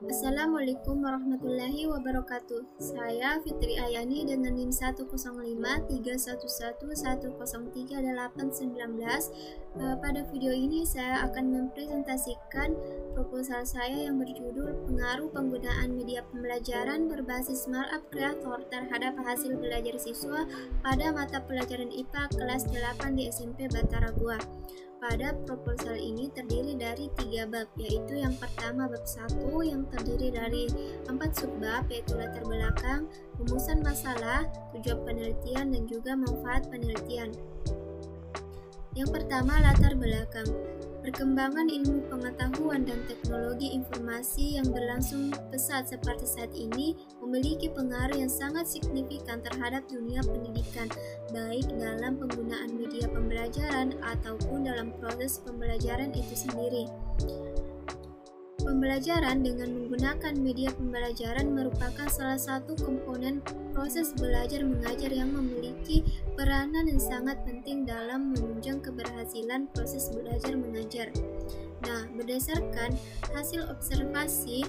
Assalamualaikum warahmatullahi wabarakatuh. Saya Fitri Ayani dengan NIM 1053111038819. Pada video ini saya akan mempresentasikan proposal saya yang berjudul Pengaruh Penggunaan Media Pembelajaran Berbasis Markup Kreator terhadap hasil belajar siswa pada mata pelajaran IPA kelas 8 di SMP Batara Gua. Pada proposal ini terdiri dari 3 bab, yaitu yang pertama bab 1 yang terdiri dari 4 subbab, yaitu latar belakang, rumusan masalah, tujuan penelitian, dan juga manfaat penelitian. Yang pertama, latar belakang. Perkembangan ilmu pengetahuan dan teknologi informasi yang berlangsung pesat seperti saat ini memiliki pengaruh yang sangat signifikan terhadap dunia pendidikan, baik dalam penggunaan media pembelajaran ataupun dalam proses pembelajaran itu sendiri. Pembelajaran dengan menggunakan media pembelajaran merupakan salah satu komponen proses belajar mengajar yang memiliki peranan yang sangat penting dalam menunjang keberhasilan proses belajar mengajar. Nah, berdasarkan hasil observasi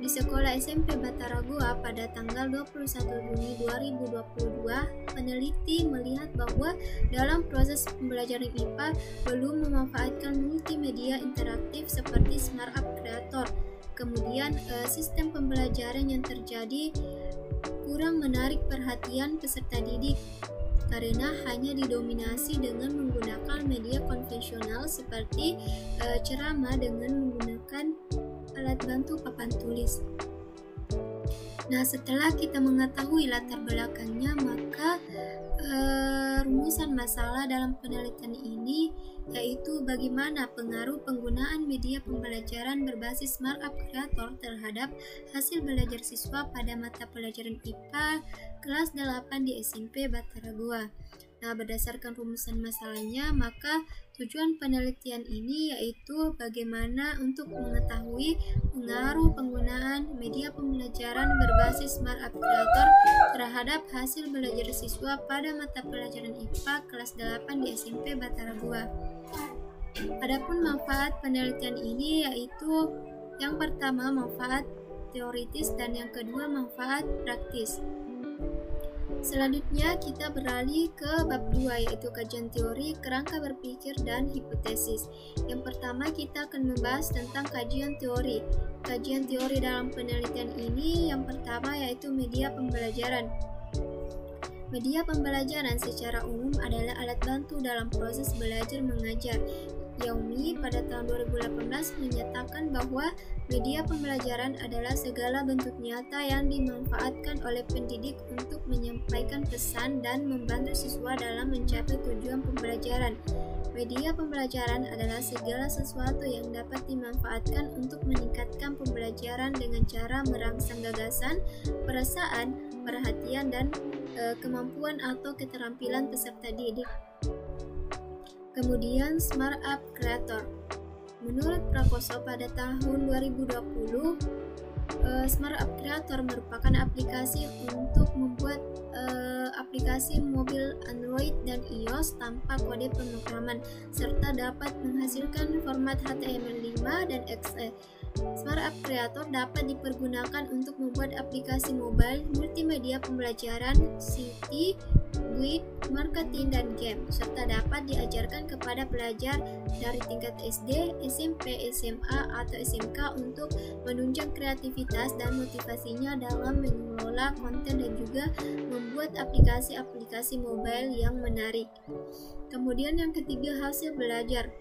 di Sekolah SMP Batara Gua pada tanggal 21 Juni 2022, peneliti melihat bahwa dalam proses pembelajaran IPA belum memanfaatkan multimedia interaktif seperti Markup Kreator. Kemudian sistem pembelajaran yang terjadi kurang menarik perhatian peserta didik karena hanya didominasi dengan menggunakan media konvensional seperti ceramah dengan menggunakan alat bantu papan tulis. Nah, setelah kita mengetahui latar belakangnya, maka rumusan masalah dalam penelitian ini yaitu bagaimana pengaruh penggunaan media pembelajaran berbasis Markup Kreator terhadap hasil belajar siswa pada mata pelajaran IPA kelas 8 di SMP Batara Gua. Nah, berdasarkan rumusan masalahnya, maka tujuan penelitian ini yaitu bagaimana untuk mengetahui pengaruh penggunaan media pembelajaran berbasis Markup Kreator terhadap hasil belajar siswa pada mata pelajaran IPA kelas 8 di SMP Batara Gua. Adapun manfaat penelitian ini yaitu yang pertama manfaat teoritis dan yang kedua manfaat praktis. Selanjutnya kita beralih ke bab 2 yaitu kajian teori, kerangka berpikir, dan hipotesis. Yang pertama kita akan membahas tentang kajian teori. Kajian teori dalam penelitian ini yang pertama yaitu media pembelajaran. Media pembelajaran secara umum adalah alat bantu dalam proses belajar mengajar. Yaumi pada tahun 2018 menyatakan bahwa media pembelajaran adalah segala bentuk nyata yang dimanfaatkan oleh pendidik untuk menyampaikan pesan dan membantu siswa dalam mencapai tujuan pembelajaran. Media pembelajaran adalah segala sesuatu yang dapat dimanfaatkan untuk meningkatkan pembelajaran dengan cara merangsang gagasan, perasaan, perhatian, dan kemampuan atau keterampilan peserta didik. Kemudian Markup Kreator. Menurut Prakoso pada tahun 2020, Markup Kreator merupakan aplikasi untuk membuat aplikasi mobil Android dan iOS tanpa kode pemrograman serta dapat menghasilkan format HTML5 dan exe. Markup Kreator dapat dipergunakan untuk membuat aplikasi mobile, multimedia pembelajaran, CT, guide, marketing, dan game, serta dapat diajarkan kepada pelajar dari tingkat SD, SMP, SMA, atau SMK untuk menunjang kreativitas dan motivasinya dalam mengelola konten dan juga membuat aplikasi-aplikasi mobile yang menarik. Kemudian yang ketiga, hasil belajar.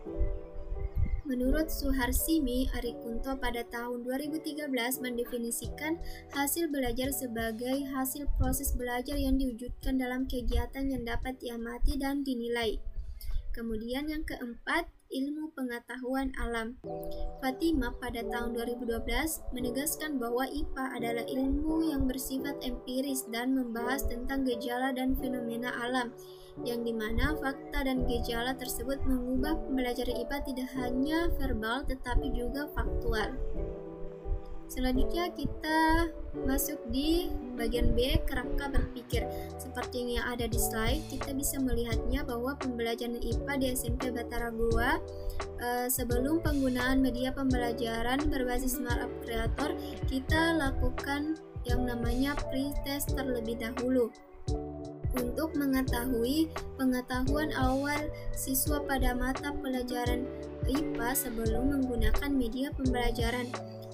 Menurut Suharsimi Arikunto pada tahun 2013 mendefinisikan hasil belajar sebagai hasil proses belajar yang diwujudkan dalam kegiatan yang dapat diamati dan dinilai. Kemudian yang keempat, ilmu pengetahuan alam. Fatima pada tahun 2012 menegaskan bahwa IPA adalah ilmu yang bersifat empiris dan membahas tentang gejala dan fenomena alam, yang dimana fakta dan gejala tersebut mengubah pembelajaran IPA tidak hanya verbal tetapi juga faktual. Selanjutnya kita masuk di bagian B, kerangka berpikir. Seperti yang ada di slide, kita bisa melihatnya bahwa pembelajaran IPA di SMP Batara Goa sebelum penggunaan media pembelajaran berbasis Smart App Creator, kita lakukan yang namanya pre-test terlebih dahulu untuk mengetahui pengetahuan awal siswa pada mata pelajaran IPA sebelum menggunakan media pembelajaran.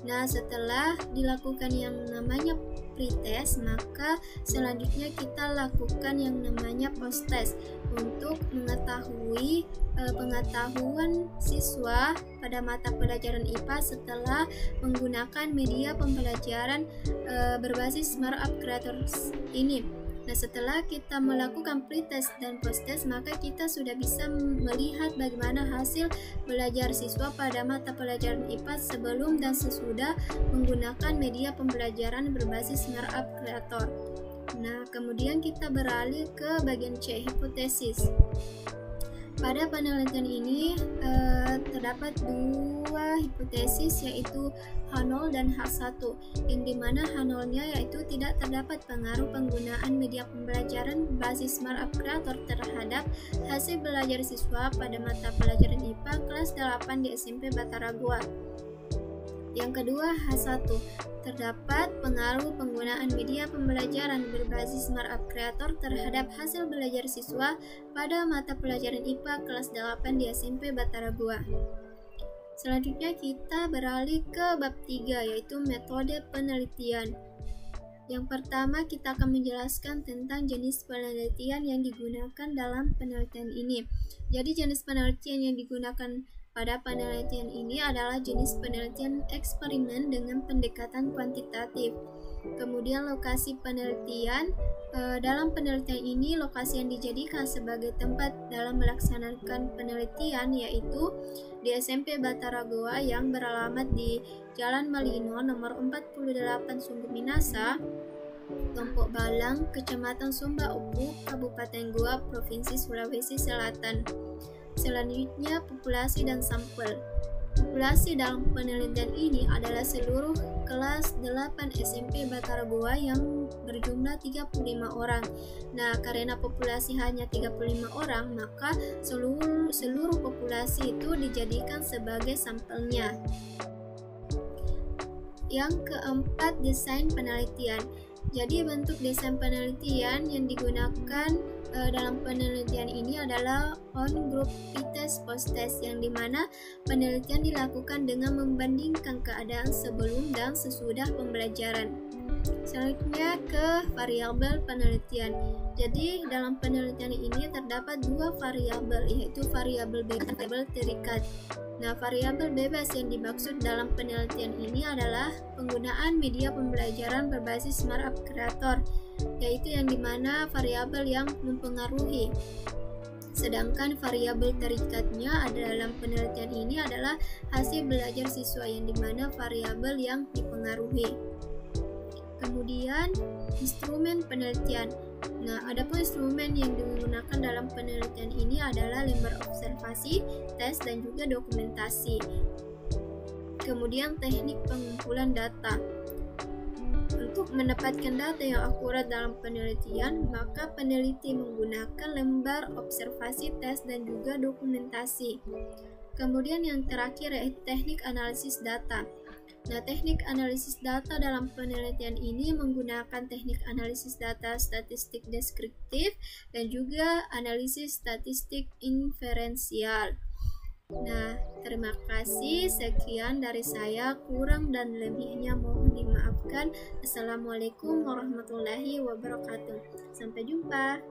Nah, setelah dilakukan yang namanya pretest, maka selanjutnya kita lakukan yang namanya post-test untuk mengetahui pengetahuan siswa pada mata pelajaran IPA setelah menggunakan media pembelajaran berbasis Smart App Creator ini. Nah, setelah kita melakukan pretest dan post-test, maka kita sudah bisa melihat bagaimana hasil belajar siswa pada mata pelajaran IPA sebelum dan sesudah menggunakan media pembelajaran berbasis Smart App Creator. Nah, kemudian kita beralih ke bagian C, hipotesis. Pada penelitian ini terdapat dua hipotesis, yaitu H0 dan H1, yang dimana H0-nya yaitu tidak terdapat pengaruh penggunaan media pembelajaran basis Smart App Creator terhadap hasil belajar siswa pada mata pelajaran IPA kelas 8 di SMP Batara Goa. Yang kedua, H1, terdapat pengaruh penggunaan media pembelajaran berbasis Smart App Creator terhadap hasil belajar siswa pada mata pelajaran IPA kelas 8 di SMP Batara Goa. Selanjutnya kita beralih ke bab 3, yaitu metode penelitian. Yang pertama, kita akan menjelaskan tentang jenis penelitian yang digunakan dalam penelitian ini. Jadi jenis penelitian yang digunakan pada penelitian ini adalah jenis penelitian eksperimen dengan pendekatan kuantitatif. Kemudian lokasi penelitian, dalam penelitian ini lokasi yang dijadikan sebagai tempat dalam melaksanakan penelitian yaitu di SMP Batara Goa yang beralamat di Jalan Malino nomor 48 Sungguh Minasa, Tompok Balang, Kecamatan Sumba Upu, Kabupaten Goa, Provinsi Sulawesi Selatan. Selanjutnya, populasi dan sampel. Populasi dalam penelitian ini adalah seluruh kelas 8 SMP Batara Goa yang berjumlah 35 orang. Nah, karena populasi hanya 35 orang, maka seluruh populasi itu dijadikan sebagai sampelnya. Yang keempat, desain penelitian. Jadi bentuk desain penelitian yang digunakan dalam penelitian ini adalah on-group pretest post-test, yang dimana penelitian dilakukan dengan membandingkan keadaan sebelum dan sesudah pembelajaran. Selanjutnya ke variabel penelitian. Jadi dalam penelitian ini terdapat dua variabel, yaitu variabel bebas dan variabel terikat. Nah, variabel bebas yang dimaksud dalam penelitian ini adalah penggunaan media pembelajaran berbasis Smart App Creator, yaitu yang dimana variabel yang mempengaruhi. Sedangkan variabel terikatnya dalam penelitian ini adalah hasil belajar siswa, yang dimana variabel yang dipengaruhi. Kemudian instrumen penelitian. Nah, adapun instrumen yang digunakan dalam penelitian ini adalah lembar observasi, tes, dan juga dokumentasi. Kemudian teknik pengumpulan data. Untuk mendapatkan data yang akurat dalam penelitian, maka peneliti menggunakan lembar observasi, tes, dan juga dokumentasi. Kemudian yang terakhir yaitu teknik analisis data. Nah, teknik analisis data dalam penelitian ini menggunakan teknik analisis data statistik deskriptif dan juga analisis statistik inferensial. Nah, terima kasih. Sekian dari saya, kurang dan lebihnya mohon dimaafkan. Assalamualaikum warahmatullahi wabarakatuh. Sampai jumpa.